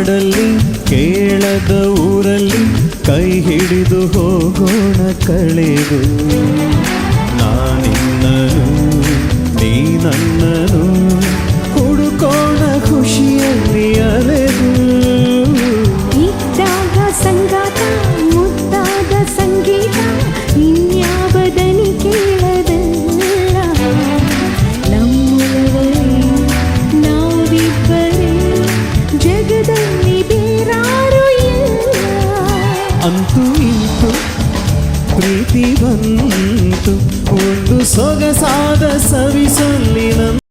ನಾಡಲ್ಲಿ ಕೇಳದ ಊರಲ್ಲಿ ಕೈ ಹಿಡಿದು ಹೋಗೋಣ ಕಳೆದು ನಾನಿನ್ನನು ನೀ ನನ್ನನು ಹುಡುಕೋಣ ಖುಷಿಯಲ್ಲಿ ಅಲೆದು ಇದ್ದಾಗ ಸಂಗಾತ ಮುದ್ದಾದ ಸಂಗೀತ ಇನ್ಯಾವದನಿ ಕೇಳದಲ್ಲ ನಮ್ಮೊಲವೇ ನಾವಿಬ್ಬರೇ ಜಗದಲ್ಲಿ ಬೇರಾರು ಇಲ್ಲ ಅಂತೂ ಇಂತು ಪ್ರೀತಿ ಬಂತು ಒಂದು ಸೊಗಸಾದ ಸವಿಸೊಲ್ಲಿನ